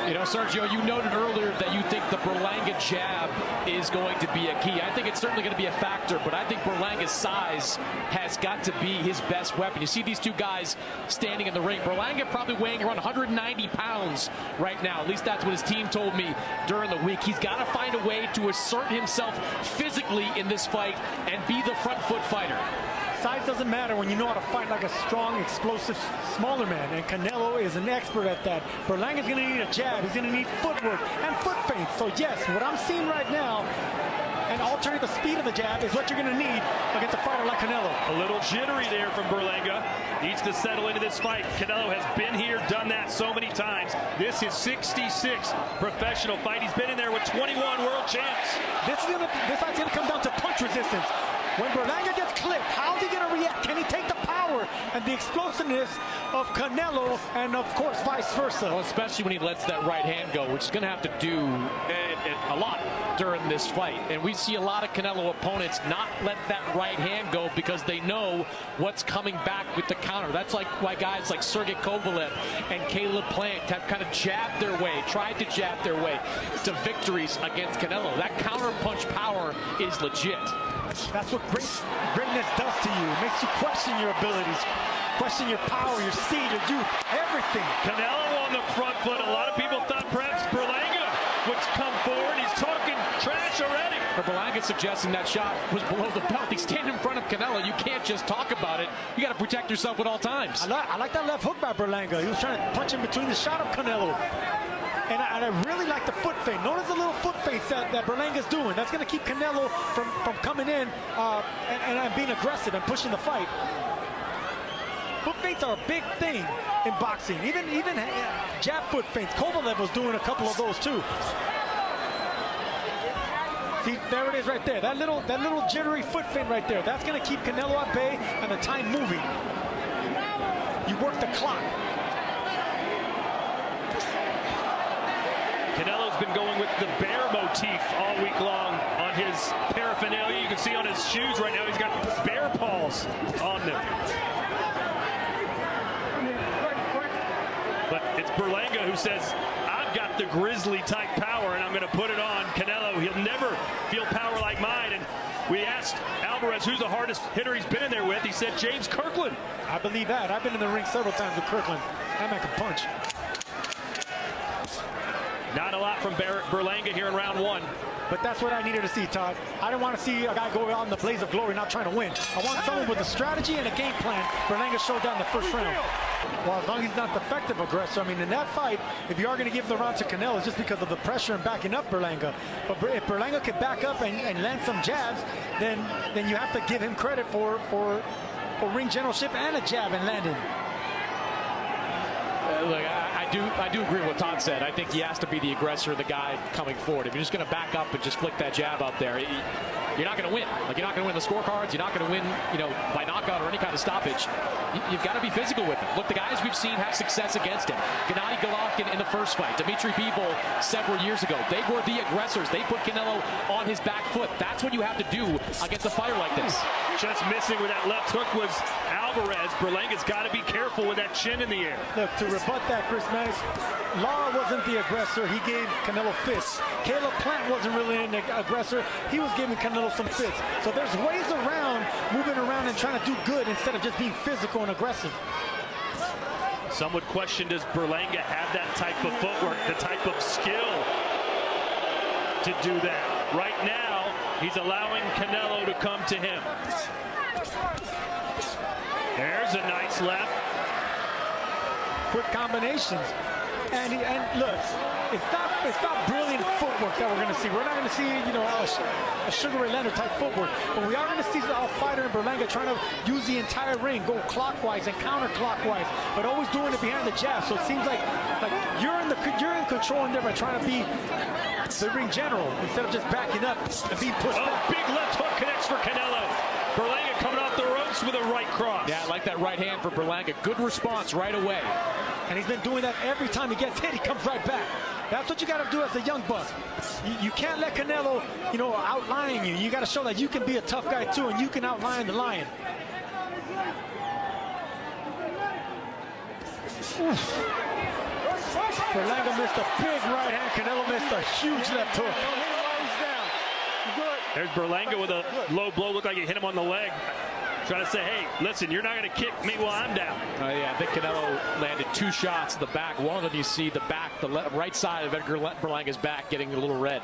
You know, Sergio, you noted earlier that you think the Berlanga jab is going to be a key. I think it's certainly going to be a factor, but I think Berlanga's size has got to be his best weapon. You see these two guys standing in the ring. Berlanga probably weighing around 190 pounds right now. At least that's what his team told me during the week. He's got to find a way to assert himself physically in this fight and be the front foot fighter. Size doesn't matter when you know how to fight like a strong, explosive, smaller man, and Canelo is an expert at that. Berlanga's going to need a jab. He's going to need footwork and foot feints. So yes, what I'm seeing right now, and alternate the speed of the jab, is what you're going to need against a fighter like Canelo. A little jittery there from Berlanga. Needs to settle into this fight. Canelo has been here, done that so many times. This is 66th professional fight. He's been in there with 21 world champs. This fight's going to come down to punch resistance. When Berlanga gets clipped, how's he going to react? Can he take the power and the explosiveness of Canelo, and of course vice versa? Well, especially when he lets that right hand go, which is going to have to do a lot during this fight. And we see a lot of Canelo opponents not let that right hand go because they know what's coming back with the counter. That's like why guys like Sergey Kovalev and Caleb Plant have kind of jabbed their way, tried to jab their way to victories against Canelo. That counter punch power is legit. That's what greatness does to you. It makes you question your abilities, question your power, your speed, your youth, everything. Canelo on the front foot. A lot of people thought perhaps Berlanga would come forward. He's talking trash already. For Berlanga suggesting that shot was below the belt. He's standing in front of Canelo. You can't just talk about it. You got to protect yourself at all times. I like that left hook by Berlanga. He was trying to punch in between the shot of Canelo. And I really like the foot feint. Notice the little foot feints that Berlanga's doing. That's going to keep Canelo from coming in and being aggressive and pushing the fight. Foot feints are a big thing in boxing. Even jab foot feints. Kovalev was doing a couple of those too. See, there it is right there. That little jittery foot feint right there. That's going to keep Canelo at bay and the time moving. You work the clock. Canelo's been going with the bear motif all week long on his paraphernalia. You can see on his shoes right now, he's got bear paws on them. But it's Berlanga who says, I've got the grizzly type power and I'm going to put it on Canelo. He'll never feel power like mine. And we asked Alvarez who's the hardest hitter he's been in there with. He said James Kirkland. I believe that. I've been in the ring several times with Kirkland. That man can punch. Not a lot from Berlanga here in round one. But that's what I needed to see, Todd. I didn't want to see a guy go out in the blaze of glory not trying to win. I want someone with a strategy and a game plan. Berlanga showed down the first round. Well, as long as he's not the effective aggressor. I mean, in that fight, if you are going to give the round to Canelo, it's just because of the pressure and backing up Berlanga. But if Berlanga can back up and land some jabs, then you have to give him credit for ring generalship and a jab and landing. Look, I do agree with what Todd said. I think he has to be the aggressor, the guy coming forward. If you're just going to back up and just flick that jab out there, you're not going to win. Like, you're not going to win the scorecards. You're not going to win, by knockout or any kind of stoppage. You've got to be physical with him. Look, the guys we've seen have success against him. Gennady Golovkin in the first fight. Dmitry Bivol several years ago. They were the aggressors. They put Canelo on his back foot. That's what you have to do against a fighter like this. Just missing with that left hook was Alvarez. Berlanga's got to be careful with that chin in the air. Look, to rebut that, Chris Manis, Lara wasn't the aggressor. He gave Canelo fists. Caleb Plant wasn't really an aggressor. He was giving Canelo some fists. So there's ways around moving around and trying to do good instead of just being physical and aggressive. Some would question, does Berlanga have that type of footwork, the type of skill to do that? Right now, he's allowing Canelo to come to him. There's a nice left. Quick combinations. And look, it's not brilliant footwork that we're going to see. We're not going to see, a Sugar Ray Leonard type footwork. But we are going to see a fighter in Berlanga trying to use the entire ring, go clockwise and counterclockwise, but always doing it behind the jab. So it seems like you're in control in there by trying to be the ring general instead of just backing up and being pushed back. Big left hook connects for Canelo. Berlanga coming off the ropes with a right cross. Yeah, I like that right hand for Berlanga. Good response right away. And he's been doing that every time he gets hit, he comes right back. That's what you got to do as a young buck. You can't let Canelo, outline you. You got to show that you can be a tough guy too, and you can outline the lion. Berlanga missed a big right hand. Canelo missed a huge left hook. There's Berlanga with a low blow. Looked like he hit him on the leg. Trying to say, hey, listen, you're not going to kick me while I'm down. Yeah, I think Canelo landed 2 shots to the back. One of them you see the back, the right side of Edgar Berlanga's back getting a little red.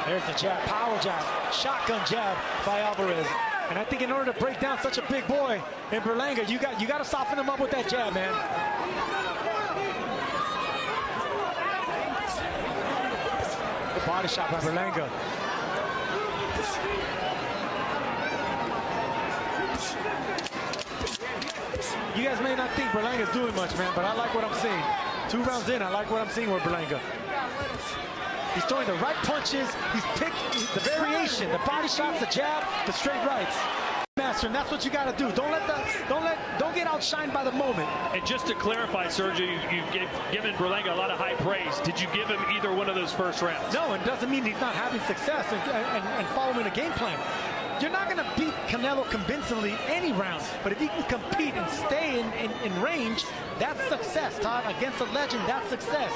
There's the jab, power jab, shotgun jab by Álvarez. And I think in order to break down such a big boy in Berlanga, you got to soften him up with that jab, man. The body shot by Berlanga. You guys may not think Berlanga's doing much, man, but I like what I'm seeing. 2 rounds in, I like what I'm seeing with Berlanga. He's throwing the right punches. He's picking the variation, the body shots, the jab, the straight rights. Master, and that's what you got to do. Don't get outshined by the moment. And just to clarify, Sergio, you've given Berlanga a lot of high praise. Did you give him either one of those first rounds? No, it doesn't mean he's not having success and following a game plan. You're not going to beat Canelo convincingly any round, but if he can compete and stay in range, that's success, Todd. Against a legend, that's success.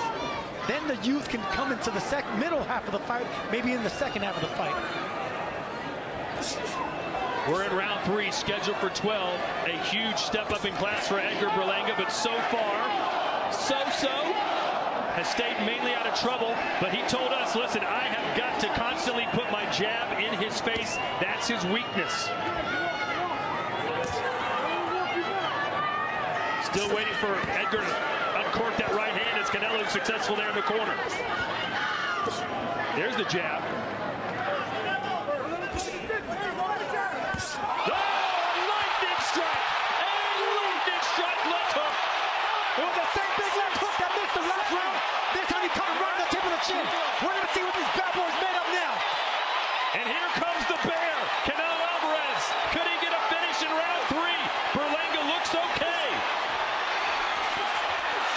Then the youth can come into the middle half of the fight, maybe in the second half of the fight. We're in round 3, scheduled for 12. A huge step up in class for Edgar Berlanga, but so far, so-so. Has stayed mainly out of trouble, but he told us, listen, I have got to constantly put my jab in his face. That's his weakness. Still waiting for Edgar to uncork that right hand as Canelo is successful there in the corner. There's the jab. Oh, lightning strike! A lightning strike left hook. It was the same big left hook that missed the last round. This time he caught him right on the tip of the chin. We're going to see what this bad boy's made of now. And here comes the bear, Canelo Álvarez. Could he get a finish in round 3? Berlanga looks okay.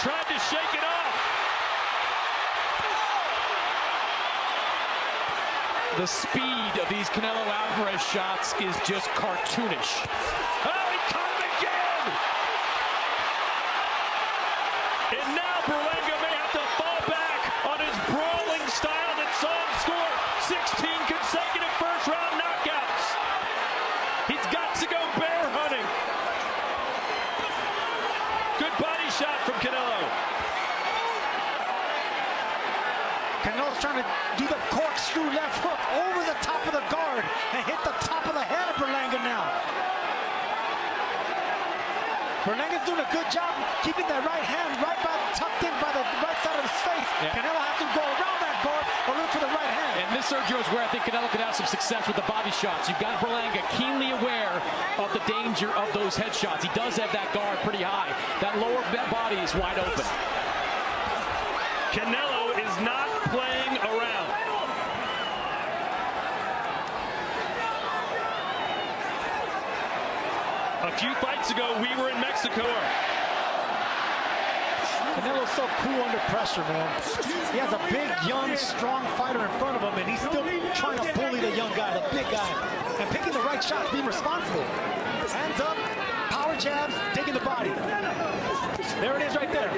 Tried to shake it off. The speed of these Canelo Álvarez shots is just cartoonish. Oh, he caught him again! And now Berlanga may have to fall back on his brawling style that saw him score 16 consecutive first-round knockouts. He's got to go bear hunting. Good body shot from Canelo. Canelo's trying to do the corkscrew left hook over the top of the guard and hit the top of the head of Berlanga now. Berlanga's doing a good job keeping that right hand tucked in by the right side of his face. Yeah. Canelo has to go around that guard or look for the right hand. And this, Sergio, is where I think Canelo could have some success with the body shots. You've got Berlanga keenly aware of the danger of those headshots. He does have that guard pretty high. That lower body is wide open. Canelo is not playing around. A few fights ago, we were in Mexico. Canelo's so cool under pressure, man. He has a big, young, strong fighter in front of him, and he's still trying to bully the young guy, the big guy, and picking the right shots, being responsible. Hands up, power jabs, digging the body. There it is right there.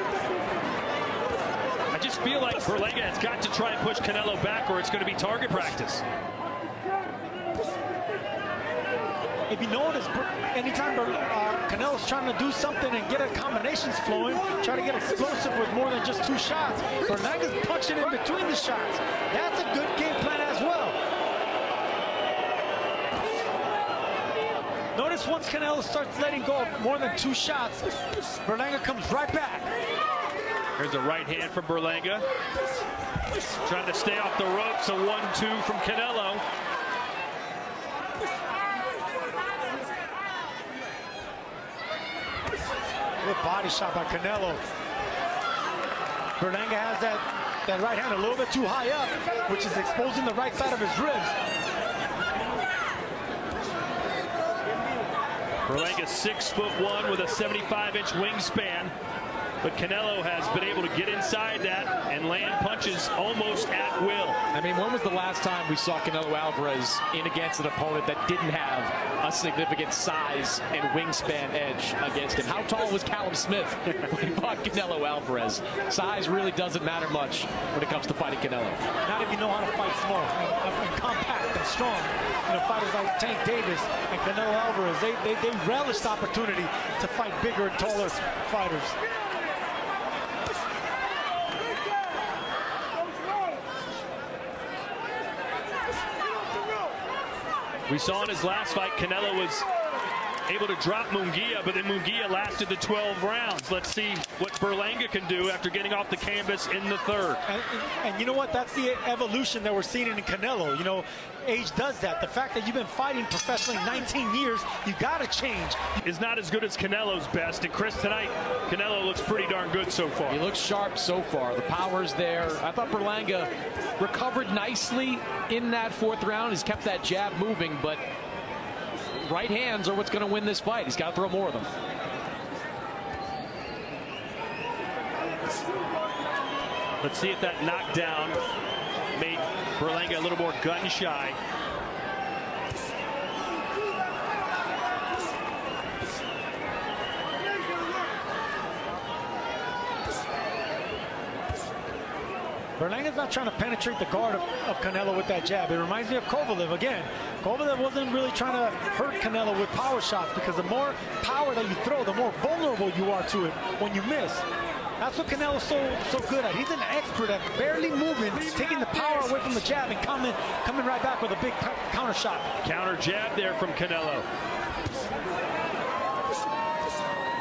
I just feel like Berlanga has got to try and push Canelo back, or it's going to be target practice. If you notice, anytime Canelo's trying to do something and get combinations flowing, try to get explosive with more than just 2 shots, Berlanga's punching in between the shots. That's a good game plan as well. Notice once Canelo starts letting go of more than 2 shots, Berlanga comes right back. Here's a right hand from Berlanga. Trying to stay off the ropes, a 1-2 from Canelo. Good body shot by Canelo. Berlanga has that right hand a little bit too high up, which is exposing the right side of his ribs. Berlanga's 6'1" with a 75-inch wingspan. but Canelo has been able to get inside that and land punches almost at will. I mean, when was the last time we saw Canelo Álvarez in against an opponent that didn't have a significant size and wingspan edge against him? How tall was Callum Smith when he fought Canelo Álvarez? Size really doesn't matter much when it comes to fighting Canelo. Not if you know how to fight small and compact and strong. You know, fighters like Tank Davis and Canelo Álvarez, they relish the opportunity to fight bigger and taller fighters. We saw in his last fight, Canelo was able to drop Munguia, but then Munguia lasted the 12 rounds. Let's see what Berlanga can do after getting off the canvas in the third. And you know what? That's the evolution that we're seeing in Canelo. You know, age does that. The fact that you've been fighting professionally 19 years, you got to change. Is not as good as Canelo's best. And Chris, tonight, Canelo looks pretty darn good so far. He looks sharp so far. The power's there. I thought Berlanga recovered nicely in that fourth round. He's kept that jab moving, but right hands are what's going to win this fight. He's got to throw more of them. Let's see if that knockdown made Berlanga a little more gun shy. Berlanga's not trying to penetrate the guard of Canelo with that jab. It reminds me of Kovalev again. Kovalev wasn't really trying to hurt Canelo with power shots, because the more power that you throw, the more vulnerable you are to it when you miss. That's what Canelo's so good at. He's an expert at barely moving, taking the power away from the jab and coming right back with a big counter shot. Counter jab there from Canelo.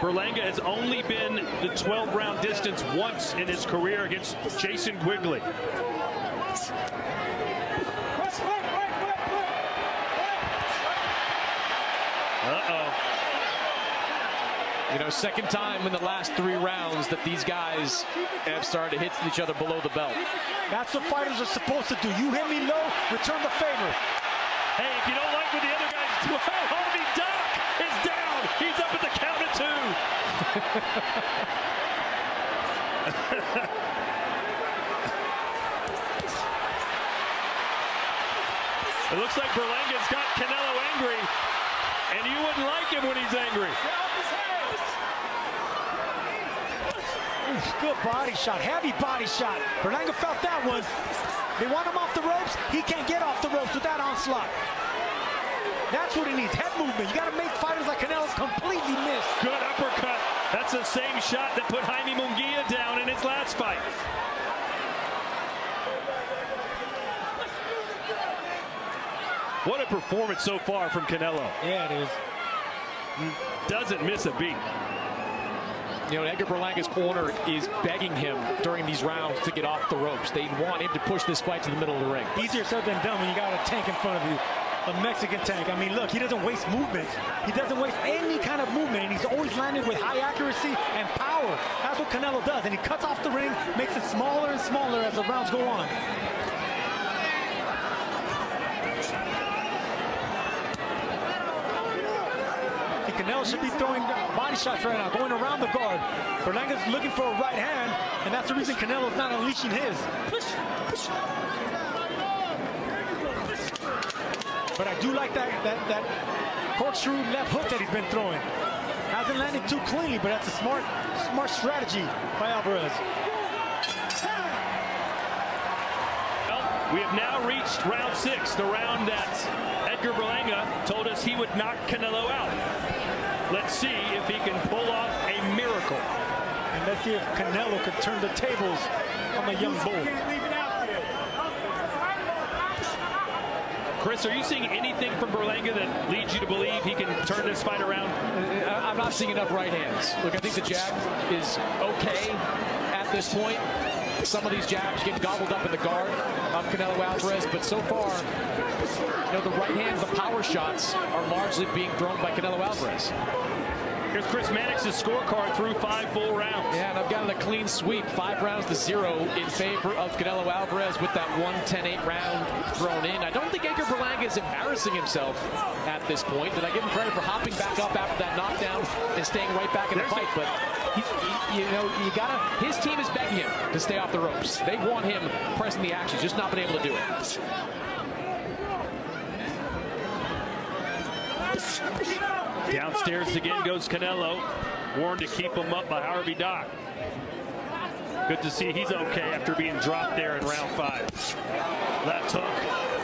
Berlanga has only been the 12-round distance once in his career against Jason Quigley. You know, second time in the last 3 rounds that these guys have started to hit each other below the belt. That's what fighters are supposed to do. You hit me low, return the favor. Hey, if you don't like what the other guys do, Harvey Dock is down. He's up at the count of 2. It looks like Berlanga's got Canelo angry, and you wouldn't like him when he's angry. Good body shot, heavy body shot. Berlanga felt that one. They want him off the ropes. He can't get off the ropes with that onslaught. That's what he needs, head movement. You got to make fighters like Canelo completely miss. Good uppercut. That's the same shot that put Jaime Munguia down in his last fight. What a performance so far from Canelo. Yeah, it is. Doesn't miss a beat. You know, Edgar Berlanga's corner is begging him during these rounds to get off the ropes. They want him to push this fight to the middle of the ring. Easier said than done when you got a tank in front of you. A Mexican tank. I mean, look, he doesn't waste movement. He doesn't waste any kind of movement, and he's always landed with high accuracy and power. That's what Canelo does, and he cuts off the ring, makes it smaller and smaller as the rounds go on. Canelo should be throwing body shots right now, going around the guard. Berlanga's looking for a right hand, and that's the reason Canelo's not unleashing his. But I do like that corkscrew left hook that he's been throwing. Hasn't landed too cleanly, but that's a smart strategy by Álvarez. Well, we have now reached round 6, the round that Edgar Berlanga told us he would knock Canelo out. Let's see if he can pull off a miracle. And let's see if Canelo could turn the tables on the young bull. Chris, are you seeing anything from Berlanga that leads you to believe he can turn this fight around? I'm not seeing enough right hands. Look, I think the jab is okay at this point. Some of these jabs get gobbled up in the guard of Canelo Álvarez, but so far, you know, the right hands, the power shots are largely being thrown by Canelo Álvarez. Here's Chris Mannix's scorecard through 5 full rounds. Yeah, and I've got a clean sweep, 5 rounds to 0 in favor of Canelo Álvarez with that 1-10-8 round thrown in. I don't think Edgar Berlanga is embarrassing himself at this point. Did I give him credit for hopping back up after that knockdown and staying right back in the fight? But his team is begging him to stay off the ropes. They want him pressing the action, just not been able to do it. Downstairs again goes Canelo, warned to keep him up by Harvey Dock. Good to see he's okay after being dropped there in round 5. Left hook.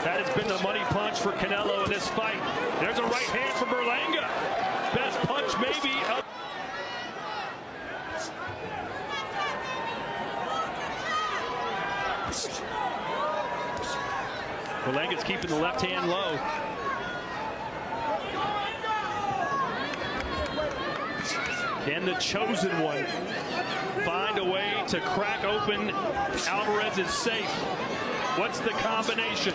That has been the money punch for Canelo in this fight. There's a right hand from Berlanga. Best punch maybe of Berlanga's keeping the left hand low. Can the chosen one find a way to crack open Alvarez's safe? What's the combination?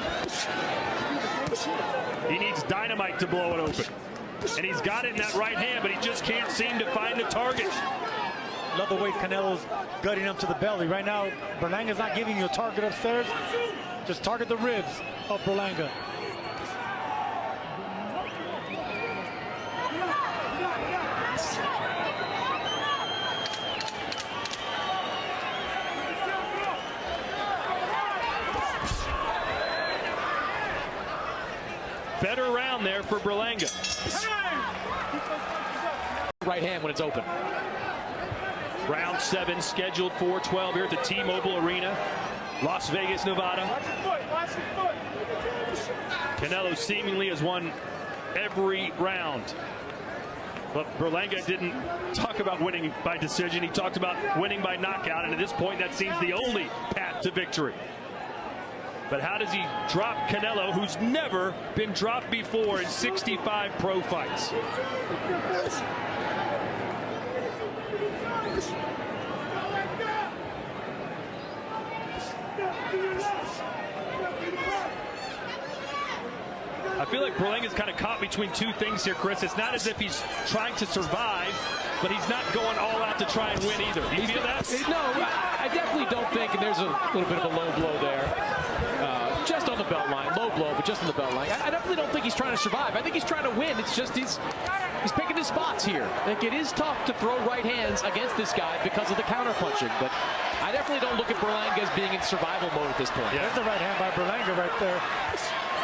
He needs dynamite to blow it open. And he's got it in that right hand, but he just can't seem to find the target. Love the way Canelo's gutting him to the belly. Right now, Berlanga's not giving you a target upstairs. Just target the ribs of Berlanga. Better round there for Berlanga. Right hand when it's open. Round 7 scheduled for 12 here at the T-Mobile Arena, Las Vegas, Nevada. Canelo seemingly has won every round. But Berlanga didn't talk about winning by decision. He talked about winning by knockout, and at this point that seems the only path to victory. But how does he drop Canelo, who's never been dropped before in 65 pro fights? I feel like Berlanga's kind of caught between two things here, Chris. It's not as if he's trying to survive, but he's not going all out to try and win either. Do you feel that? No, I definitely don't think, and there's a little bit of a low blow there. Just on the belt line, low blow, but just on the belt line. I definitely don't think he's trying to survive. I think he's trying to win. It's just he's picking his spots here. Like, it is tough to throw right hands against this guy because of the counter punching, but I definitely don't look at Berlanga as being in survival mode at this point. Yeah, there's the right hand by Berlanga right there.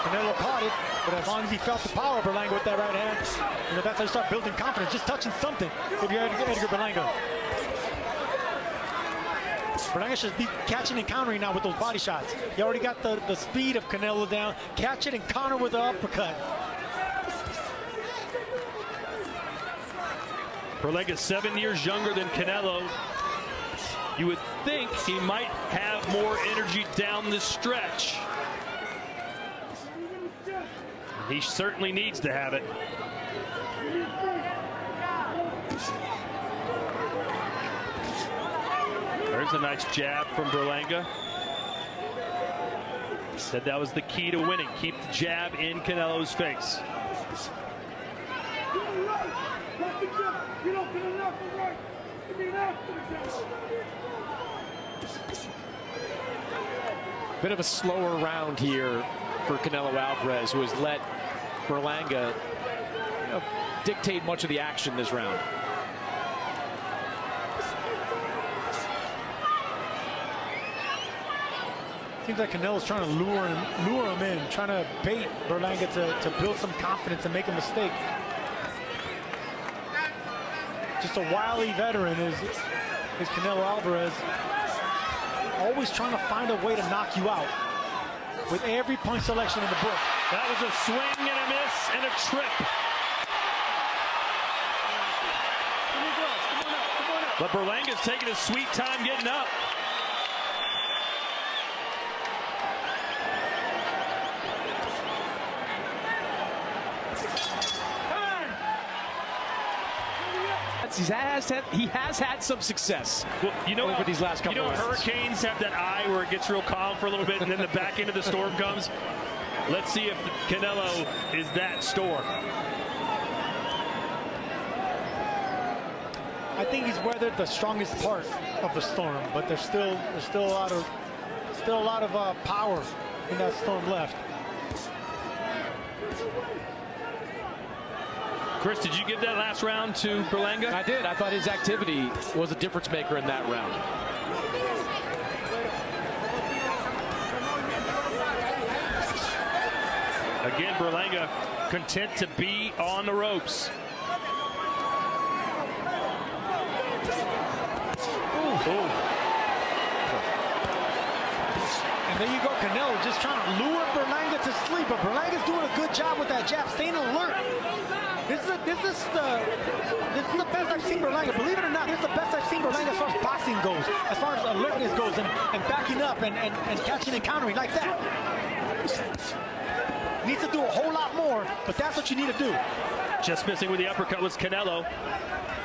Canelo caught it, but as long as he felt the power of Berlanga with that right hand, that's how you start building confidence, just touching something if you're Edgar Berlanga. Berlanga should be catching and countering now with those body shots. You already got the speed of Canelo down. Catch it and counter with the uppercut. Berlanga's 7 years younger than Canelo. You would think he might have more energy down the stretch. He certainly needs to have it. There's a nice jab from Berlanga. Said that was the key to winning. Keep the jab in Canelo's face. Bit of a slower round here for Canelo Álvarez, who has let Berlanga dictate much of the action this round. Seems like Canelo's trying to lure him in, trying to bait Berlanga to build some confidence and make a mistake. Just a wily veteran is Canelo Álvarez. Always trying to find a way to knock you out with every punch selection in the book. That was a swing and a miss and a trip. But Berlanga's taking a sweet time getting up. He has had some success over these last couple of rounds. Hurricanes have that eye where it gets real calm for a little bit and then the back end of the storm comes. Let's see if Canelo is that storm. I think he's weathered the strongest part of the storm, but there's still a lot of power in that storm left. Chris, did you give that last round to Berlanga? I did. I thought his activity was a difference maker in that round. Again, Berlanga content to be on the ropes. Ooh. And there you go, Canelo just trying to lure Berlanga to sleep, but Berlanga's doing a good job with that jab, staying alert. This is the best I've seen Berlanga. Believe it or not, this is the best I've seen Berlanga as far as boxing goes, as far as alertness goes, and backing up and catching and countering like that. Needs to do a whole lot more, but that's what you need to do. Just missing with the uppercut was Canelo.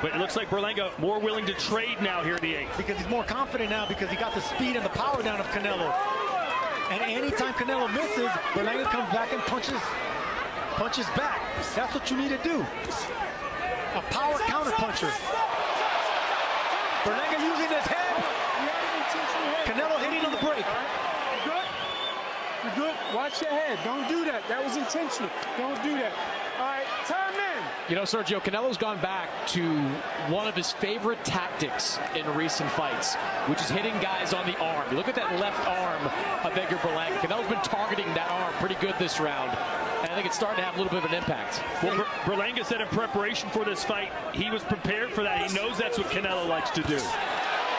But it looks like Berlanga more willing to trade now here in the 8th. Because he's more confident now because he got the speed and the power down of Canelo. And anytime Canelo misses, Berlanga comes back and punches back. That's what you need to do. A power counter puncher. Berlanga using his head. Canelo hitting on the break. You're good. Watch your head. Don't do that. That was intentional. Don't do that. All right, time in. You know, Sergio, Canelo's gone back to one of his favorite tactics in recent fights, which is hitting guys on the arm. You look at that left arm of Edgar Berlanga. Canelo's been targeting that arm pretty good this round, and I think it's starting to have a little bit of an impact. Well, Berlanga said in preparation for this fight, he was prepared for that. He knows that's what Canelo likes to do.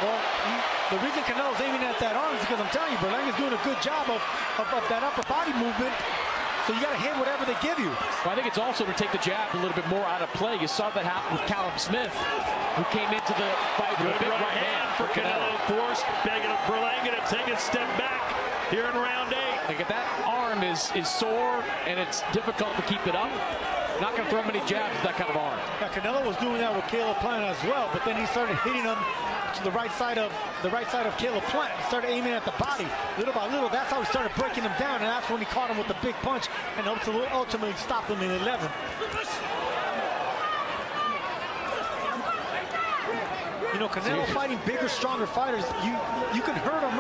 Well, the reason Canelo's aiming at that arm is because I'm telling you, Berlanga's doing a good job of that upper body movement. So you got to hit whatever they give you. Well, I think it's also to take the jab a little bit more out of play. You saw that happen with Callum Smith, who came into the fight with a big right hand for Canelo. Forced Berlanga to take a step back here in round 8. Like if that arm is sore and it's difficult to keep it up, not going to throw many jabs with that kind of arm. Yeah, Canelo was doing that with Caleb Plant as well, but then he started hitting him to the right side of Caleb Plant. He started aiming at the body. Little by little, that's how he started breaking him down, and that's when he caught him with the big punch and ultimately stopped him in 11. You know, Canelo fighting bigger, stronger fighters, you can hurt him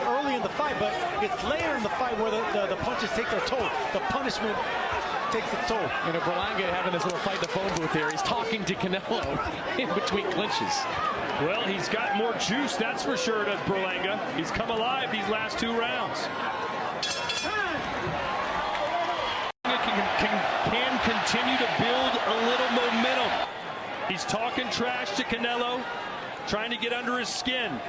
early in the fight, but it's later in the fight where the punches take their toll. The punishment takes its toll. You know, Berlanga having this little fight in the phone booth here. He's talking to Canelo in between clinches. Well, he's got more juice, that's for sure, does Berlanga. He's come alive these last 2 rounds. Can continue to build a little momentum. He's talking trash to Canelo, trying to get under his skin.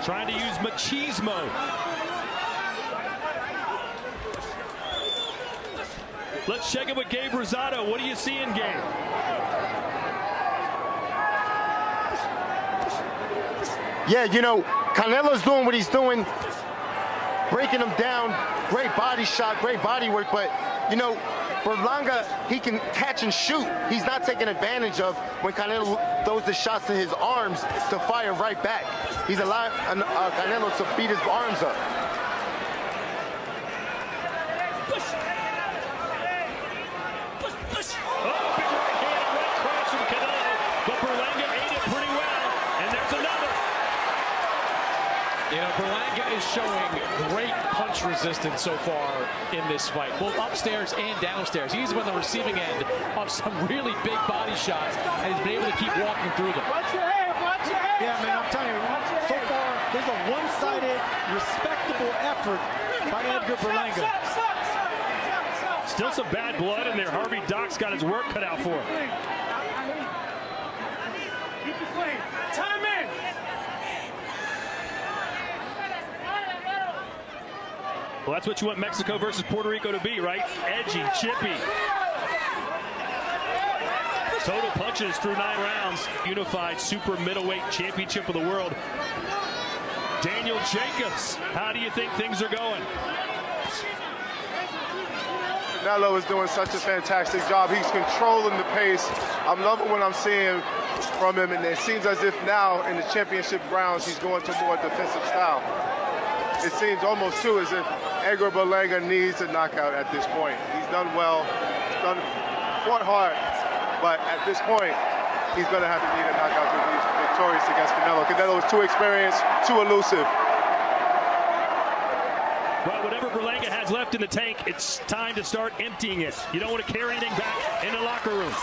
Trying to use machismo. Let's check it with Gabe Rosado. What do you see in Gabe? Yeah, you know, Canelo's doing what he's doing, breaking him down. Great body shot, great body work, but, you know, Berlanga, he can catch and shoot. He's not taking advantage of when Canelo throws the shots to his arms to fire right back. He's allowing Canelo to beat his arms up. You know, Berlanga is showing great punch resistance so far in this fight, both upstairs and downstairs. He's on the receiving end of some really big body shots, and he's been able to keep walking through them. Watch your head, watch your head. Yeah, man, I'm telling you, so far, there's a one-sided, respectable effort by Edgar Berlanga. Still some bad blood in there. Harvey Doc's got his work cut out for him. Keep it clean. Time in. Well, that's what you want Mexico versus Puerto Rico to be, right? Edgy, chippy. Total punches through 9 rounds. Unified super middleweight championship of the world. Daniel Jacobs, how do you think things are going? Canelo is doing such a fantastic job. He's controlling the pace. I'm loving what I'm seeing from him, and it seems as if now in the championship rounds he's going to more defensive style. It seems almost too as if Edgar Berlanga needs a knockout at this point. He's done well. He's done fought hard, but at this point, he's going to have to need a knockout to be victorious against Canelo. Canelo is too experienced, too elusive. Well, whatever Berlanga has left in the tank, it's time to start emptying it. You don't want to carry anything back in the locker room.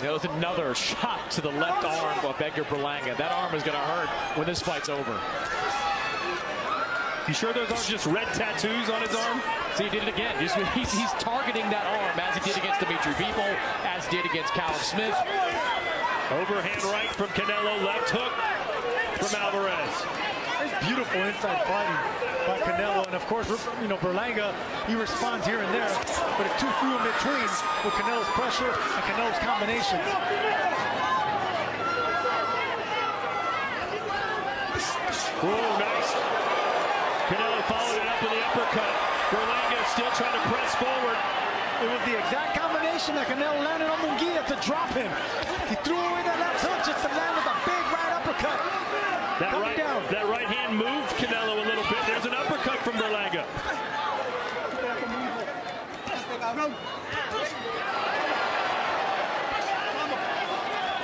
That was another shot to the left arm of Edgar Berlanga. That arm is going to hurt when this fight's over. You sure those aren't just red tattoos on his arm? See, he did it again. He's targeting that arm as he did against Dimitri Bivol, as he did against Callum Smith. Overhand right from Canelo, left hook from Alvarez. It's beautiful inside fighting by Canelo, and of course, you know, Berlanga, he responds here and there, but it's too few in between with Canelo's pressure and Canelo's combinations. Oh, nice. Canelo followed it up with the uppercut. Berlanga still trying to press forward. It was the exact combination that Canelo landed on Munguia to drop him. He threw away that left hook just to land with a big right uppercut. That right hand moved Canelo a little bit. There's an uppercut from Berlanga.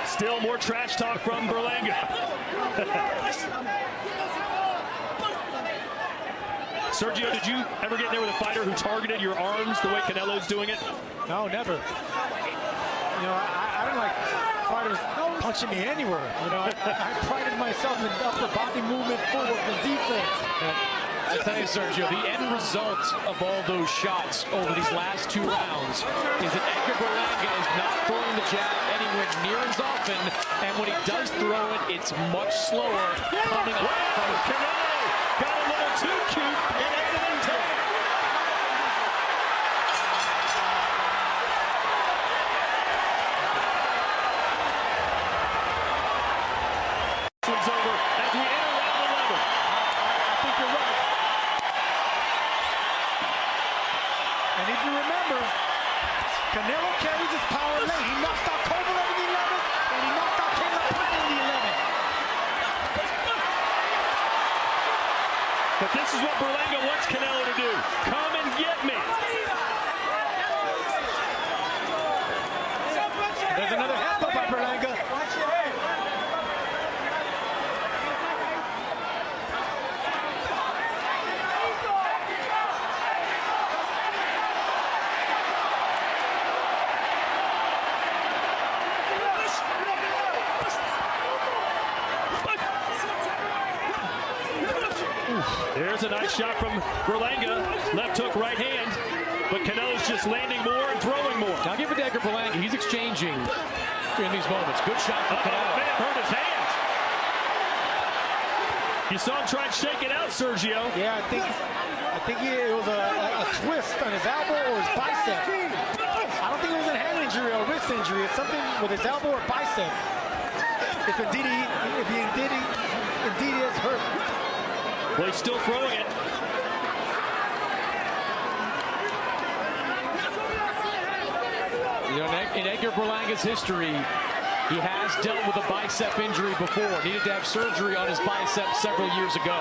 Still more trash talk from Berlanga. Sergio, did you ever get in there with a fighter who targeted your arms the way Canelo's doing it? No, never. You know, I don't like fighters punching me anywhere. You know, I prided myself in upper body movement, footwork, and defense. I tell you, Sergio, the end result of all those shots over these last 2 rounds is that Edgar Berlanga is not throwing the jab anywhere near as often, and when he does throw it, it's much slower coming up from Canelo. Got a little too cute and ended in 10. This one's over as we enter round 11. I think you're right. And if you remember, Canelo carries his power late. He knocked out Kovalev in the 11th, and he knocked out Caleb Plant in the 11th. But this is what Berlanga wants Canelo to do. Come and get me. There's another headbutt by Berlanga. Watch your head. There's a nice shot from Berlanga. Left hook, right hand. But Canelo's just landing more and throwing more. Now give it to Edgar Berlanga. He's exchanging in these moments. Good shot from Canelo. Man, hurt his hand. You saw him try and shake it out, Sergio. Yeah, I think it was a twist on his elbow or his bicep. I don't think it was a hand injury or a wrist injury. It's something with his elbow or bicep. If he indeed is hurt. Well, he's still throwing it. You know, in Edgar Berlanga's history, he has dealt with a bicep injury before. Needed to have surgery on his bicep several years ago.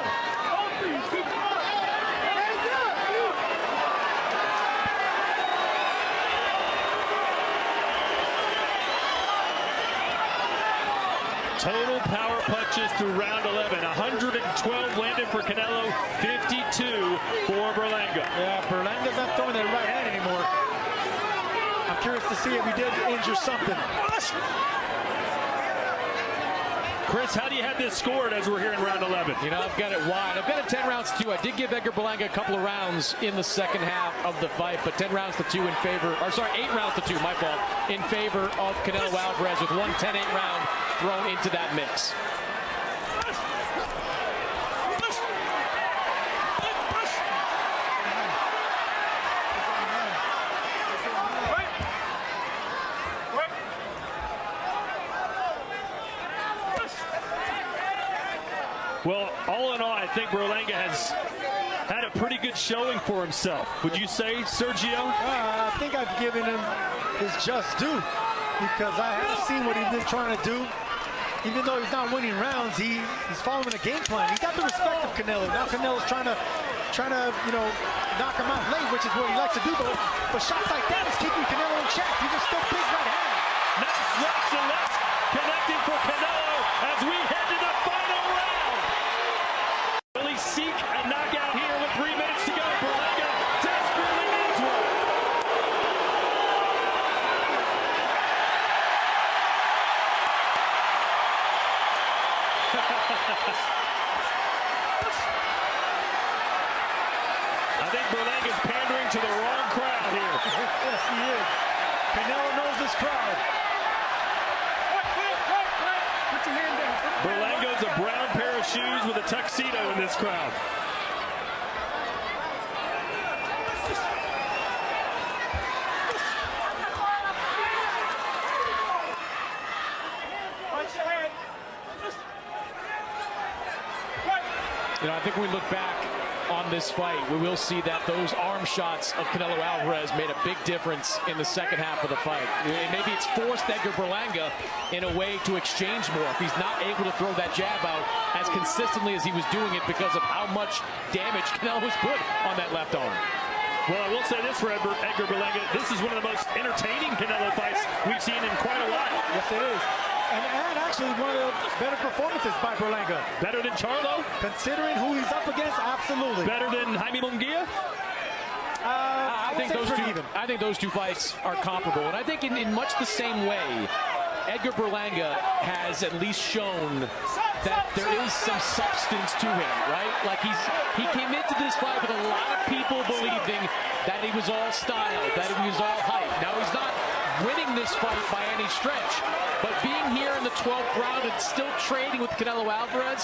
Total power punches through round 11. 112 landed for Canelo, 52 for Berlanga. Yeah, Berlanga's not throwing that right hand anymore. I'm curious to see if he did injure something. Chris, how do you have this scored as we're here in round 11? You know, I've got it wide. I've got it 10 rounds to 2. I did give Edgar Berlanga a couple of rounds in the second half of the fight, but 10 rounds to 2 in favor, or sorry, 8 rounds to 2, my fault, in favor of Canelo Álvarez with one 10-8 round thrown into that mix. Well, all in all, I think Berlanga has had a pretty good showing for himself. Would you say, Sergio? I think I've given him his just due because I haven't seen what he's been trying to do even though he's not winning rounds, he's following a game plan. He got the respect of Canelo. Now Canelo's trying to knock him out late, which is what he likes to do. But shots like that is keeping Canelo in check. He just still big right hand. Nice rights and lefts connecting for Canelo as we head to the final round. Will he seek a knockout here with 3 minutes to go? Berlanga desperately needs one. I think Berlanga's pandering to the wrong crowd here. Yes, he is. Canelo knows this crowd. Put your hand down. Berlanga's a brown pair of shoes with a tuxedo in this crowd. You know, I think when we look back on this fight, we will see that those arm shots of Canelo Álvarez made a big difference in the second half of the fight. Maybe it's forced Edgar Berlanga in a way to exchange more if he's not able to throw that jab out as consistently as he was doing it because of how much damage Canelo has put on that left arm. Well, I will say this for Edgar Berlanga. This is one of the most entertaining Canelo fights we've seen in quite a while. Yes, it is. And actually one of the better performances by Berlanga. Better than Charlo? Considering who he's up against, absolutely. Better than Jaime Munguia? I think those two fights are comparable. And I think in much the same way, Edgar Berlanga has at least shown that there is some substance to him, right? Like he came into this fight with a lot of people believing that he was all style, that he was all hype. Now he's not winning this fight by any stretch, but being here in the 12th round and still trading with Canelo Álvarez,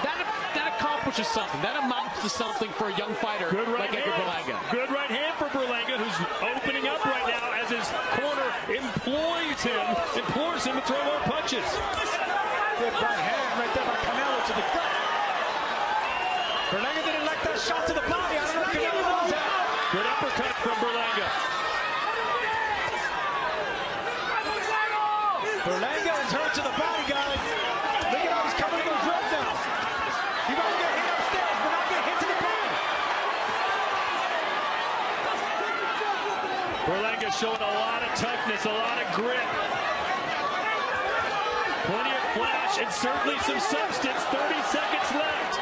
that accomplishes something. That amounts to something for a young fighter like Edgar Berlanga. Good right hand for Berlanga, who's opening up right now as his corner implores him to throw more punches. Good right hand right there by Canelo to the gut. Berlanga didn't like that shot to the body. I don't know if Canelo knows that. Good uppercut from Berlanga. Berlanga is hurt to the body, guys. Look at how he's covering those ribs now. He might get hit upstairs, but not get hit to the body. Berlanga showing a lot of toughness, a lot of grit. Plenty of flash and certainly some substance. 30 seconds left.